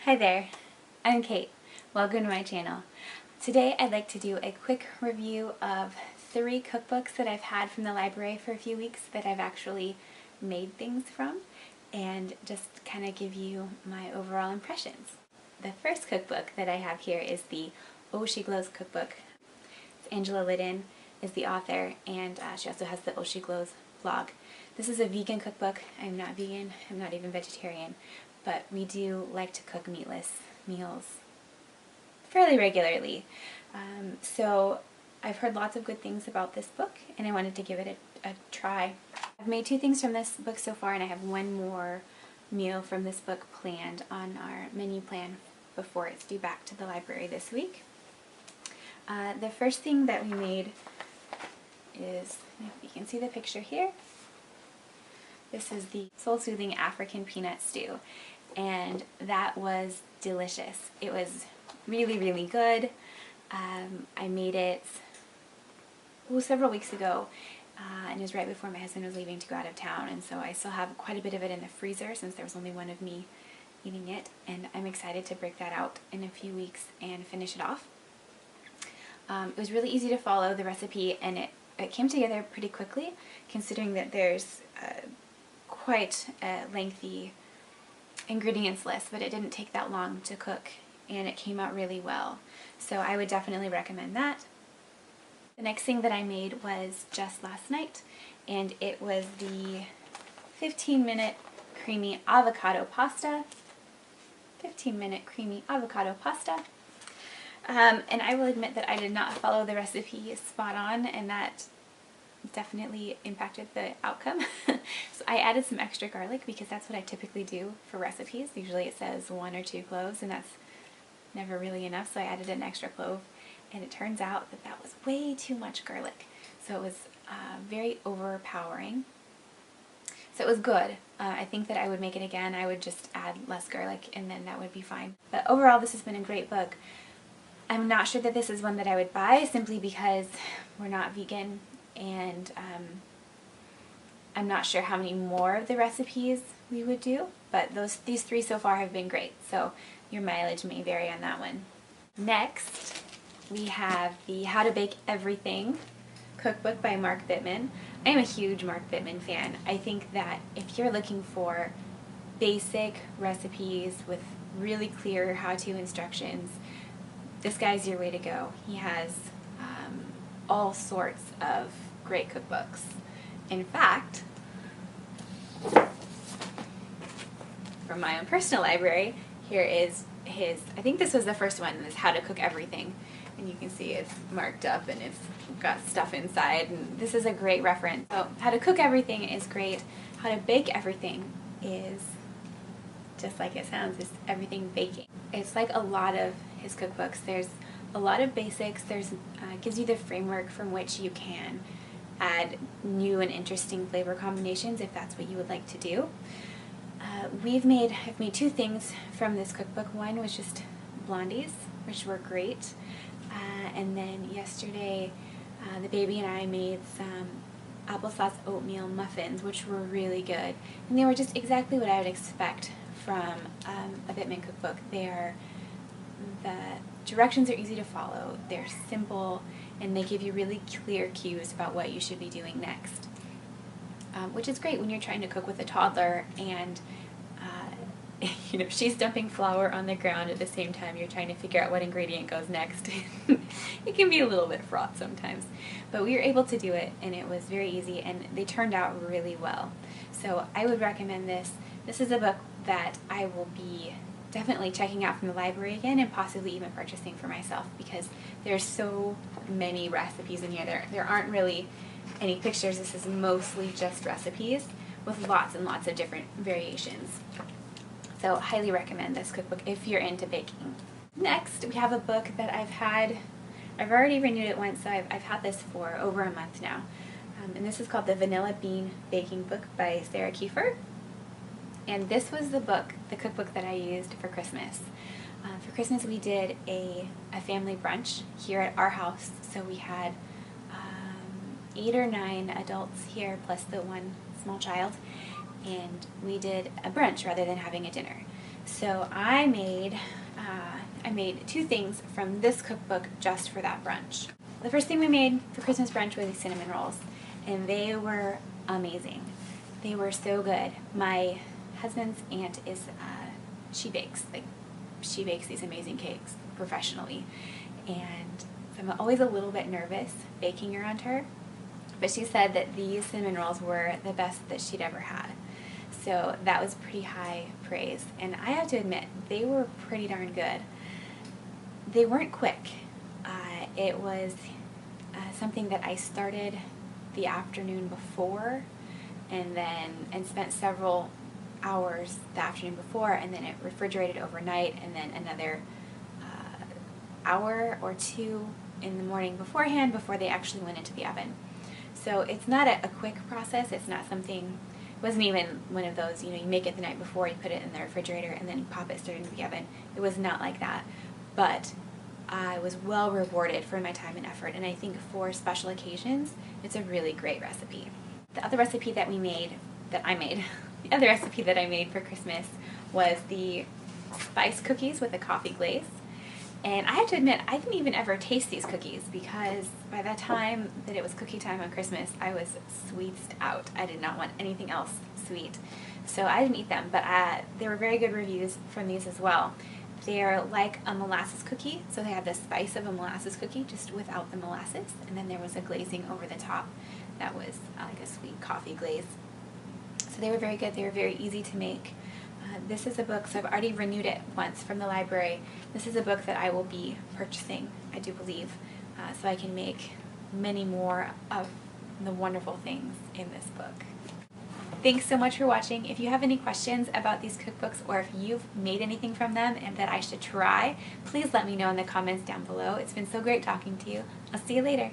Hi there, I'm Kate. Welcome to my channel. Today I'd like to do a quick review of 3 cookbooks that I've had from the library for a few weeks that I've actually made things from, and just kind of give you my overall impressions. The first cookbook that I have here is the Oh She Glows cookbook. Angela Liddon is the author, and she also has the Oh She Glows blog. This is a vegan cookbook. I'm not vegan, I'm not even vegetarian, but we do like to cook meatless meals fairly regularly. So I've heard lots of good things about this book, and I wanted to give it a try. I've made 2 things from this book so far, and I have 1 more meal from this book planned on our menu plan before it's due back to the library this week. The first thing that we made is, if you can see the picture here, this is the soul-soothing African peanut stew, and that was delicious. It was really, really good. I made it several weeks ago, and it was right before my husband was leaving to go out of town, and so I still have quite a bit of it in the freezer since there was only one of me eating it, and I'm excited to break that out in a few weeks and finish it off. It was really easy to follow the recipe, and it came together pretty quickly, considering that there's quite a lengthy ingredients list, but it didn't take that long to cook, and it came out really well. So I would definitely recommend that. The next thing that I made was just last night, and it was the 15-minute creamy avocado pasta. 15-minute creamy avocado pasta. And I will admit that I did not follow the recipe spot on, and that definitely impacted the outcome. So I added some extra garlic because that's what I typically do for recipes. Usually it says 1 or 2 cloves, and that's never really enough, so I added an extra clove, and it turns out that that was way too much garlic. So it was very overpowering. So it was good. I think that I would make it again. I would just add less garlic, and then that would be fine. But overall, this has been a great book. I'm not sure that this is one that I would buy, simply because we're not vegan, and I'm not sure how many more of the recipes we would do, but these 3 so far have been great, so your mileage may vary on that one. Next, we have the How to Bake Everything cookbook by Mark Bittman. I am a huge Mark Bittman fan. I think that if you're looking for basic recipes with really clear how-to instructions, this guy's your way to go. He has all sorts of great cookbooks. In fact, from my own personal library, here is his, I think this was the first one, is How to Cook Everything. And you can see it's marked up and it's got stuff inside, and this is a great reference. So How to Cook Everything is great. How to Bake Everything is just like it sounds, it's everything baking. It's like a lot of his cookbooks. There's a lot of basics. There's gives you the framework from which you can add new and interesting flavor combinations if that's what you would like to do. I've made 2 things from this cookbook. One was just blondies, which were great, and then yesterday the baby and I made some applesauce oatmeal muffins, which were really good, and they were just exactly what I would expect from a Bittman cookbook. The directions are easy to follow, they're simple, and they give you really clear cues about what you should be doing next, which is great when you're trying to cook with a toddler and you know, she's dumping flour on the ground at the same time you're trying to figure out what ingredient goes next. It can be a little bit fraught sometimes, but we were able to do it, and it was very easy, and they turned out really well. So I would recommend this. This is a book that I will be definitely checking out from the library again, and possibly even purchasing for myself, because there's so many recipes in here. There aren't really any pictures. This is mostly just recipes with lots and lots of different variations. So highly recommend this cookbook if you're into baking. Next, we have a book that I've already renewed it once, so I've had this for over a month now. And this is called The Vanilla Bean Baking Book by Sarah Kiefer. And this was the cookbook that I used for Christmas. For Christmas we did a family brunch here at our house, so we had 8 or 9 adults here plus the 1 small child, and we did a brunch rather than having a dinner. So I made two things from this cookbook just for that brunch. The first thing we made for Christmas brunch was these cinnamon rolls, and they were amazing. They were so good. My husband's aunt is, she bakes these amazing cakes professionally, and so I'm always a little bit nervous baking around her, but she said that these cinnamon rolls were the best that she'd ever had. So that was pretty high praise, and I have to admit, they were pretty darn good. They weren't quick. It was something that I started the afternoon before, and spent several hours the afternoon before, and then it refrigerated overnight, and then another hour or two in the morning beforehand before they actually went into the oven. So it's not a quick process. It's not something, it wasn't even one of those, you make it the night before, you put it in the refrigerator, and then you pop it straight into the oven. It was not like that. But I was well rewarded for my time and effort, and I think for special occasions, it's a really great recipe. The other recipe that I made for Christmas was the spice cookies with a coffee glaze. And I have to admit, I didn't even ever taste these cookies because by the time that it was cookie time on Christmas, I was sweetsed out. I did not want anything else sweet. So I didn't eat them, but there were very good reviews from these as well. They're like a molasses cookie, so they have the spice of a molasses cookie, just without the molasses, and then there was a glazing over the top that was like a sweet coffee glaze. So they were very good. They were very easy to make. This is a book, so I've already renewed it once from the library. This is a book that I will be purchasing, I do believe, so I can make many more of the wonderful things in this book. Thanks so much for watching. If you have any questions about these cookbooks, or if you've made anything from them and that I should try, please let me know in the comments down below. It's been so great talking to you. I'll see you later.